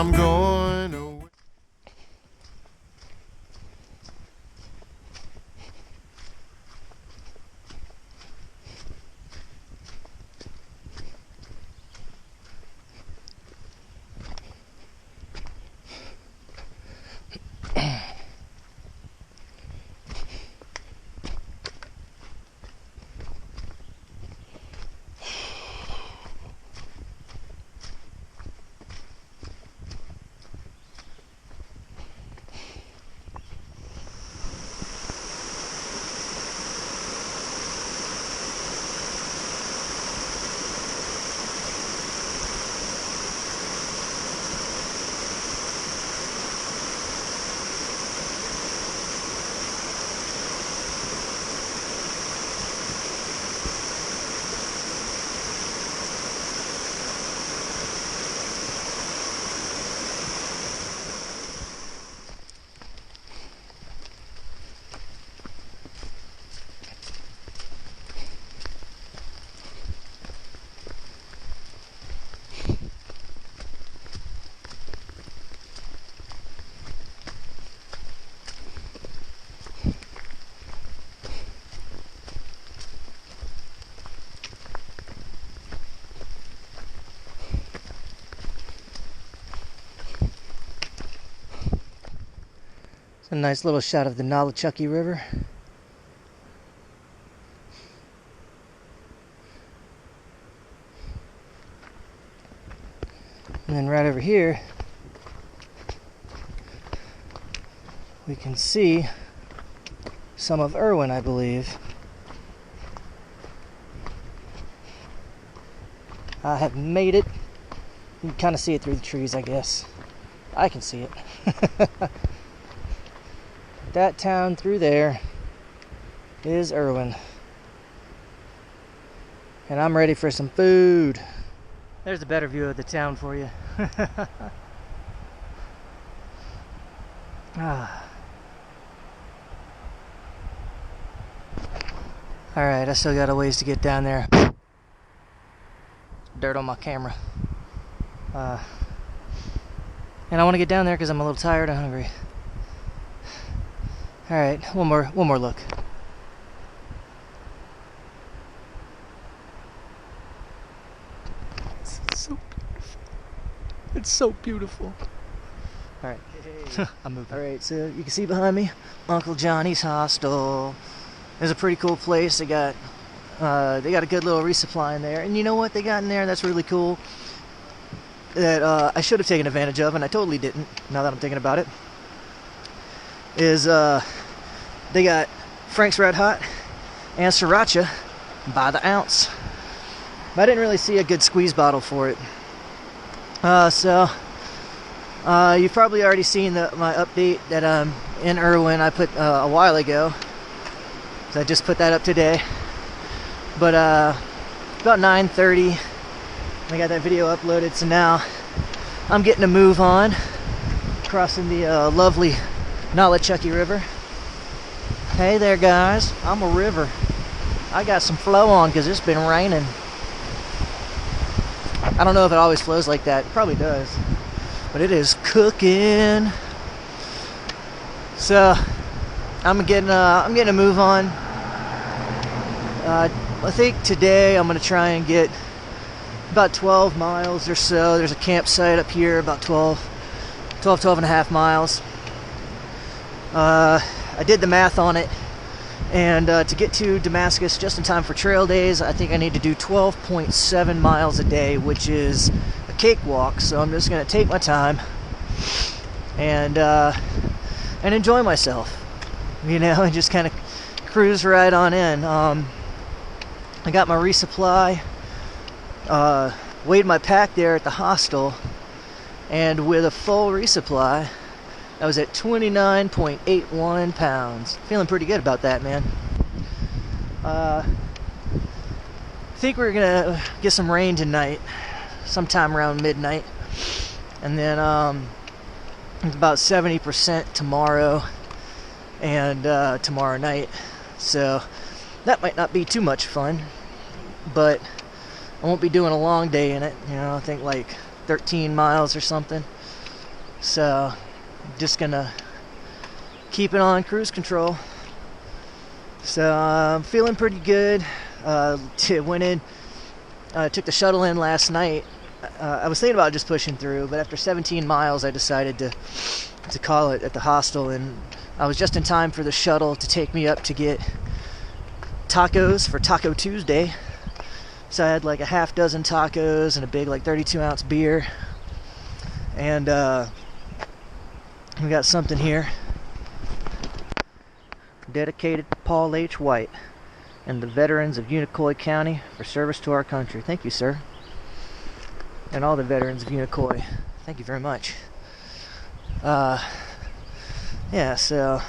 I'm going away. A nice little shot of the Nolichucky River. And then right over here, we can see some of Irwin, I believe. I have made it. You can kind of see it through the trees, I guess. I can see it. That town through there is Irwin. And I'm ready for some food. There's a better view of the town for you. Alright, I still got a ways to get down there. Dirt on my camera. And I want to get down there because I'm a little tired and hungry. Alright, one more look. It's so beautiful. It's so beautiful. Alright. I'm moving. Alright, so you can see behind me Uncle Johnny's hostel. It's a pretty cool place. They got a good little resupply in there. And you know what they got in there that's really cool? That I should have taken advantage of, and I totally didn't, now that I'm thinking about it. Is they got Frank's Red Hot and Sriracha by the ounce. But I didn't really see a good squeeze bottle for it. So you've probably already seen my update that in Irwin I put a while ago. So I just put that up today. But about 9:30, I got that video uploaded. So now I'm getting a move on, crossing the lovely Nolichucky River. Hey there, guys. I'm a river. I got some flow on because it's been raining. I don't know if it always flows like that. It probably does. But it is cooking. So I'm getting a move on. I think today I'm going to try and get about 12 miles or so. There's a campsite up here about 12 and a half miles. I did the math on it, and to get to Damascus just in time for trail days, I think I need to do 12.7 miles a day, which is a cakewalk. So I'm just going to take my time and enjoy myself, you know, and just kind of cruise right on in. I got my resupply weighed my pack there at the hostel, and with a full resupply, I was at 29.81 pounds. Feeling pretty good about that, man. I think we're gonna get some rain tonight, sometime around midnight, and then about 70% tomorrow and tomorrow night. So that might not be too much fun, but I won't be doing a long day in it. You know, I think like 13 miles or something. So I'm just gonna keep it on cruise control. So I'm feeling pretty good. Went in, took the shuttle in last night. I was thinking about just pushing through, but after 17 miles I decided to call it at the hostel, and I was just in time for the shuttle to take me up to get tacos for Taco Tuesday. So I had like a half dozen tacos and a big like 32-ounce beer, and we got something here dedicated to Paul H. White and the veterans of Unicoi County for service to our country. Thank you, sir. And all the veterans of Unicoi, thank you very much. Yeah, so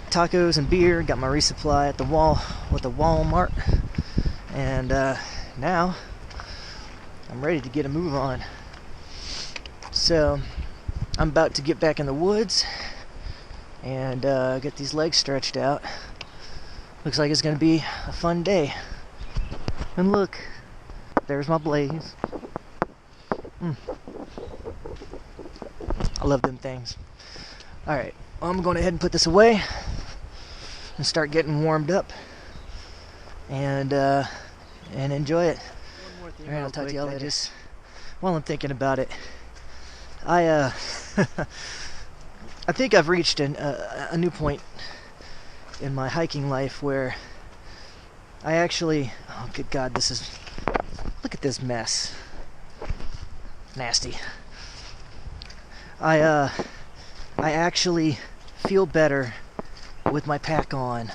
tacos and beer, got my resupply at the Walmart, and now I'm ready to get a move on. So I'm about to get back in the woods and get these legs stretched out. Looks like it's gonna be a fun day. And look, there's my blaze. I love them things. Alright, well, I'm going ahead and put this away and start getting warmed up and enjoy it. One more thing. Alright, I'll talk to y'all later. Just while I'm thinking about it, I think I've reached a new point in my hiking life where I actually, oh good God, look at this mess. Nasty. I actually feel better with my pack on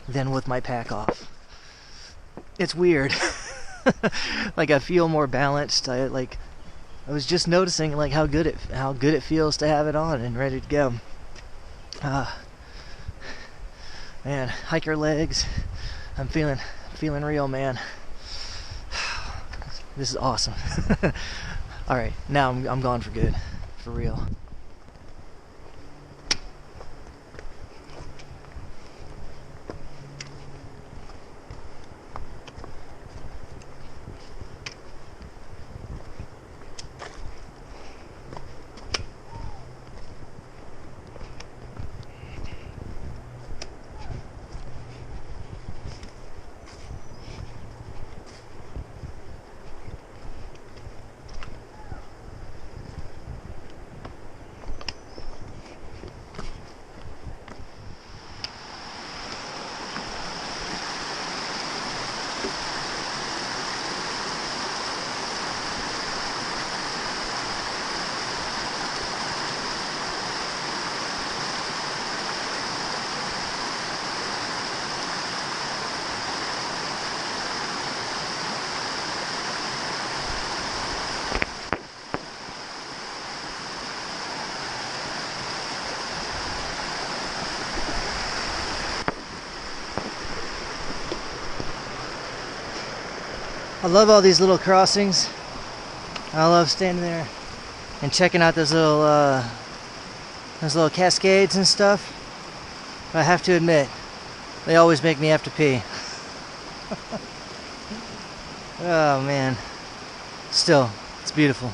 than with my pack off. It's weird. Like I feel more balanced. I was just noticing like how good it feels to have it on and ready to go. Man, hiker legs. I'm feeling real, man. This is awesome. All right, now I'm gone for good, for real. I love all these little crossings. I love standing there and checking out those little cascades and stuff. But I have to admit, they always make me have to pee. Oh man. Still, it's beautiful.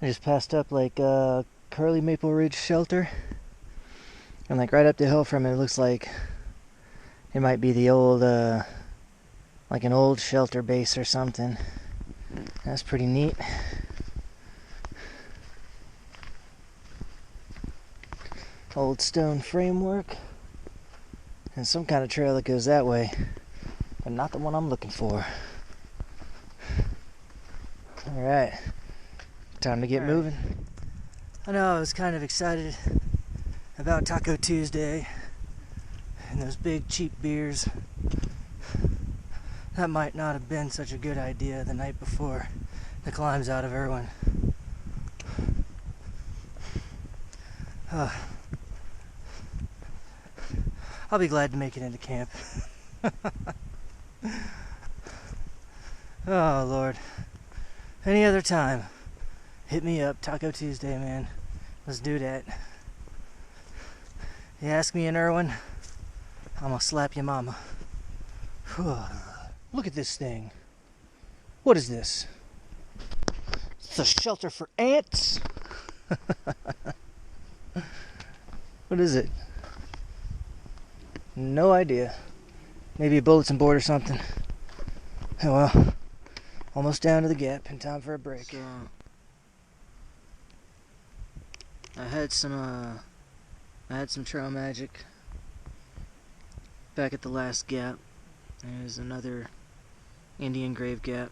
I just passed up like Curly Maple Ridge Shelter. And like right up the hill from it, it looks like it might be the old like an old shelter base or something. That's pretty neat. Old stone framework. And some kind of trail that goes that way. But not the one I'm looking for. Alright. Time to get moving. I know I was kind of excited about Taco Tuesday and those big cheap beers. that might not have been such a good idea the night before the climbs out of Erwin. I'll be glad to make it into camp. Oh, Lord. Any other time, hit me up. Taco Tuesday, man. Let's do that. You ask me in Irwin, I'm gonna slap your mama. Look at this thing. What is this? It's a shelter for ants? What is it? No idea. Maybe a bulletin board or something. Oh well. Almost down to the gap in time for a break. So, I had some trail magic back at the last gap. There's another Indian grave gap.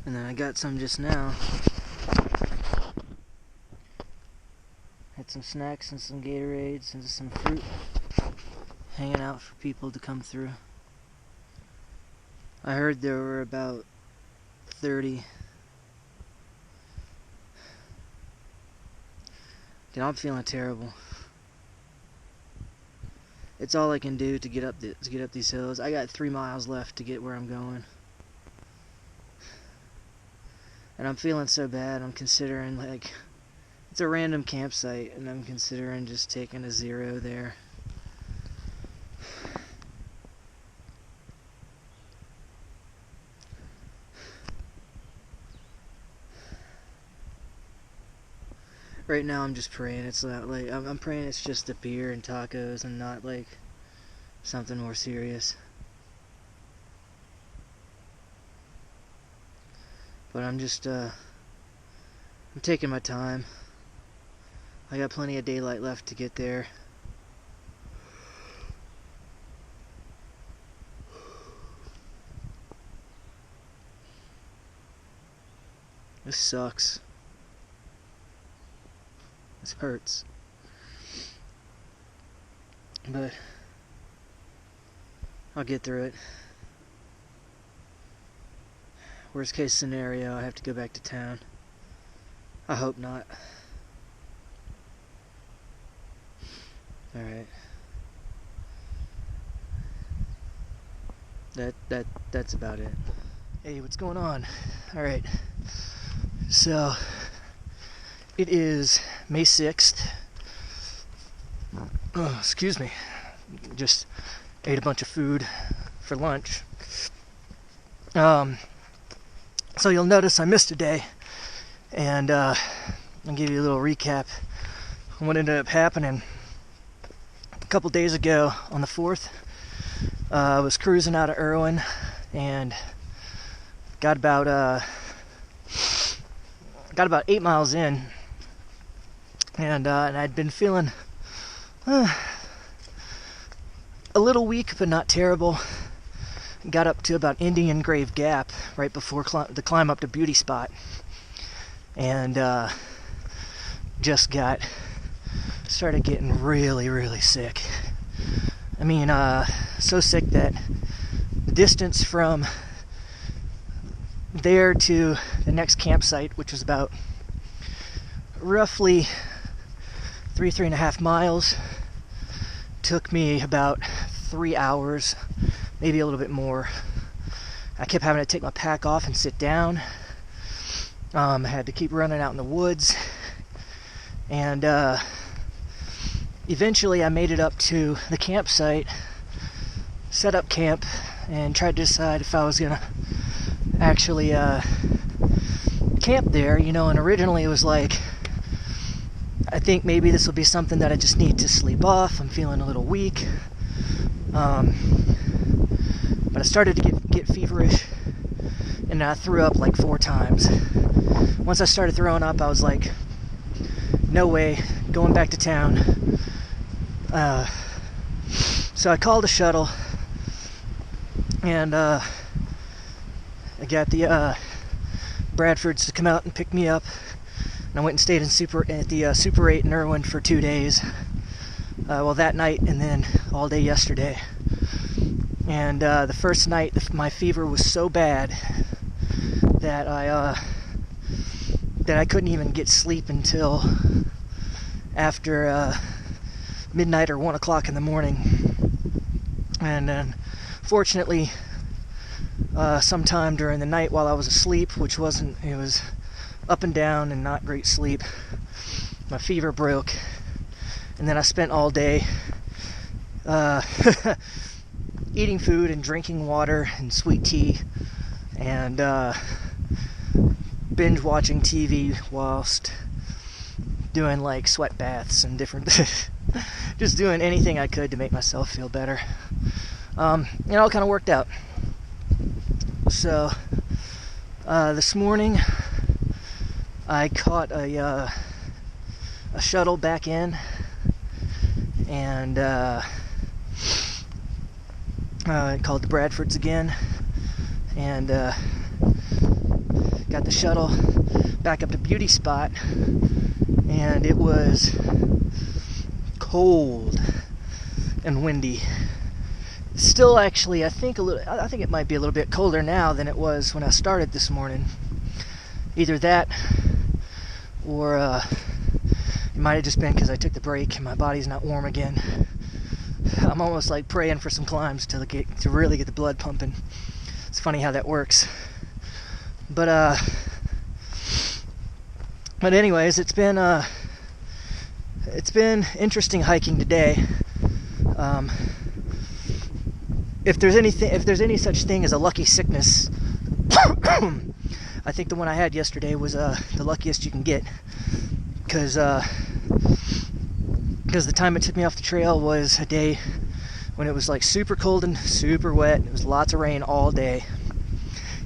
And then I got some just now. Had some snacks and some Gatorades and some fruit hanging out for people to come through. I heard there were about 30. Dude, I'm feeling terrible. It's all I can do to get up these hills. I got 3 miles left to get where I'm going. And I'm feeling so bad, I'm considering, like, it's a random campsite, and I'm considering just taking a 0 there. Right now I'm just praying it's not like, I'm praying it's just a beer and tacos and not like something more serious. But I'm just, I'm taking my time. I got plenty of daylight left to get there. This sucks. This hurts. But I'll get through it. Worst case scenario, I have to go back to town. I hope not. Alright. That's about it. Hey, what's going on? Alright. So it is May 6th. Oh, excuse me. Just ate a bunch of food for lunch. So you'll notice I missed a day, and I'll give you a little recap on what ended up happening. A couple days ago, on the 4th, I was cruising out of Irwin, and got about 8 miles in, and I'd been feeling a little weak, but not terrible. Got up to about Indian Grave Gap right before the climb up to Beauty Spot, and just started getting really sick. I mean, so sick that the distance from there to the next campsite, which was about roughly 3.5 miles, took me about 3 hours, maybe a little bit more. I kept having to take my pack off and sit down. I had to keep running out in the woods, and eventually I made it up to the campsite, set up camp, and tried to decide if I was gonna actually camp there, you know. And originally it was like, I think maybe this will be something that I just need to sleep off. I'm feeling a little weak. But I started to get feverish, and I threw up like 4 times. Once I started throwing up, I was like, no way, going back to town. So I called a shuttle, and I got the Bradfords to come out and pick me up. And I went and stayed at the Super 8 in Irwin for 2 days. Well, that night and then all day yesterday. And the first night, my fever was so bad that I couldn't even get sleep until after midnight or 1 o'clock in the morning. And then, fortunately, sometime during the night while I was asleep, it was up and down and not great sleep, my fever broke. And then I spent all day eating food and drinking water and sweet tea and binge watching TV whilst doing like sweat baths and different just doing anything I could to make myself feel better. It all kind of worked out. So this morning I caught a shuttle back in, and called the Bradfords again, and got the shuttle back up to Beauty Spot, and it was cold and windy. Still, actually, I think it might be a little bit colder now than it was when I started this morning. Either that, or it might have just been because I took the break and my body's not warm again. I'm almost like praying for some climbs to really get the blood pumping. It's funny how that works. But anyways, it's been interesting hiking today. If there's any such thing as a lucky sickness, I think the one I had yesterday was the luckiest you can get, because the time it took me off the trail was a day when it was like super cold and super wet. It was lots of rain all day,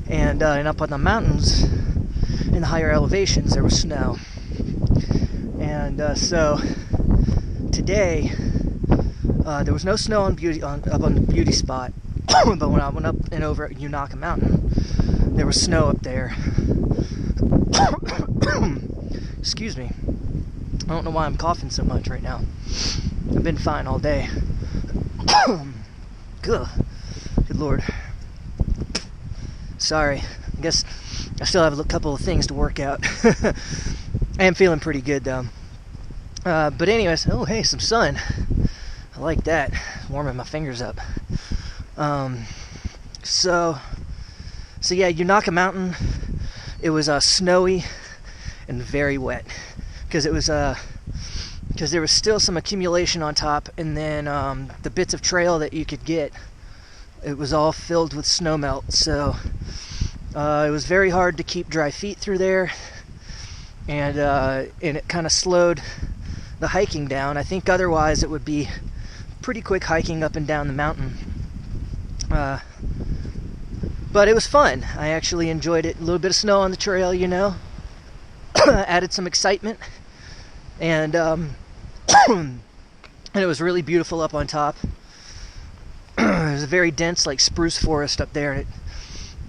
and up on the mountains in the higher elevations there was snow. And so today there was no snow up on the Beauty Spot, but when I went up and over at Unaka Mountain, there was snow up there. Excuse me. I don't know why I'm coughing so much right now. I've been fine all day. Good Lord. Sorry. I guess I still have a couple of things to work out. I am feeling pretty good though. But anyways, oh hey, some sun. I like that. Warming my fingers up. So yeah, Unaka Mountain, it was snowy and very wet, because there was still some accumulation on top, and then the bits of trail that you could get, it was all filled with snow melt. So it was very hard to keep dry feet through there, and it kind of slowed the hiking down. I think otherwise it would be pretty quick hiking up and down the mountain. But it was fun. I actually enjoyed it. A little bit of snow on the trail, added some excitement, and it was really beautiful up on top. It was a very dense, like spruce forest up there,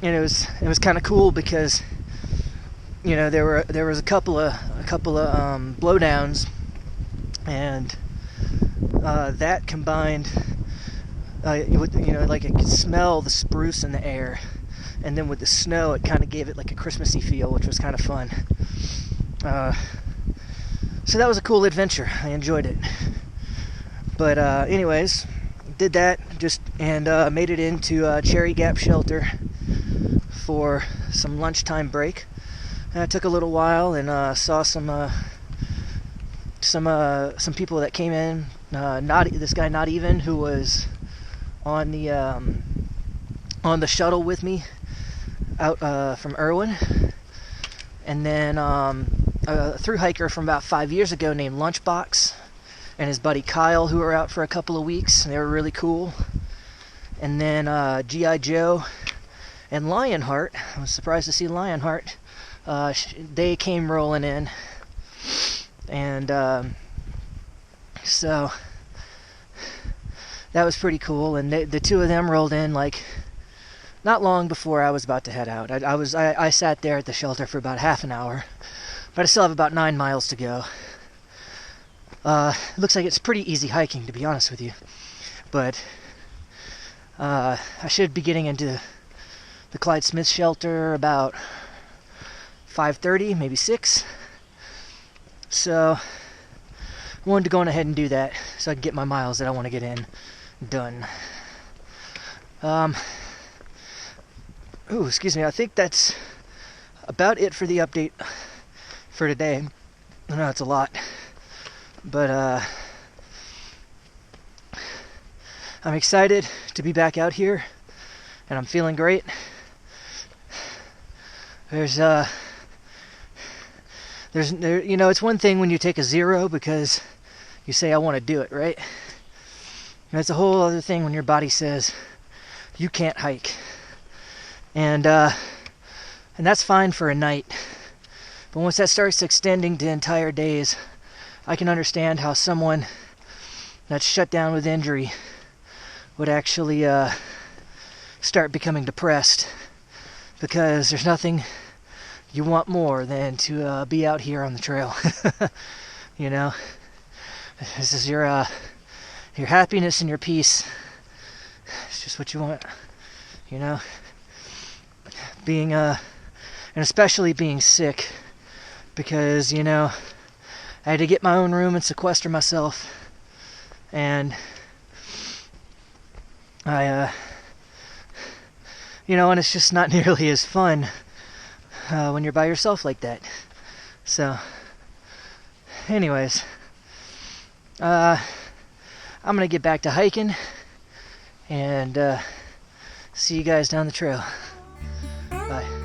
and it was kind of cool because there was a couple of blowdowns, and that combined, like I could smell the spruce in the air, and then with the snow, it kind of gave it like a Christmassy feel, which was kind of fun. So that was a cool adventure. I enjoyed it. But anyways, did that and made it into Cherry Gap Shelter for some lunchtime break. And it took a little while, and saw some people that came in. This guy Not Even, who was on the shuttle with me out from Erwin, and then a thru hiker from about 5 years ago named Lunchbox, and his buddy Kyle, who were out for a couple of weeks, and they were really cool. And then G.I. Joe and Lionheart. I was surprised to see Lionheart. They came rolling in, and so that was pretty cool. And the two of them rolled in like not long before I was about to head out. I sat there at the shelter for about half an hour, but I still have about 9 miles to go. Looks like it's pretty easy hiking, to be honest with you, but I should be getting into the Clyde Smith shelter about 5:30, maybe 6. So I wanted to go on ahead and do that so I can get my miles that I want to get in done. Excuse me. I think that's about it for the update for today. I know it's a lot, but I'm excited to be back out here, and I'm feeling great. There's you know, it's one thing when you take a 0 because you say I want to do it, right? And it's a whole other thing when your body says you can't hike, and that's fine for a night. But once that starts extending to entire days, I can understand how someone that's shut down with injury would actually start becoming depressed, because there's nothing you want more than to be out here on the trail. You know, this is your happiness and your peace. It's just what you want, you know. Being and especially being sick, because, you know, I had to get my own room and sequester myself, and you know, and it's just not nearly as fun when you're by yourself like that. So, anyways, I'm gonna get back to hiking, and see you guys down the trail. Bye.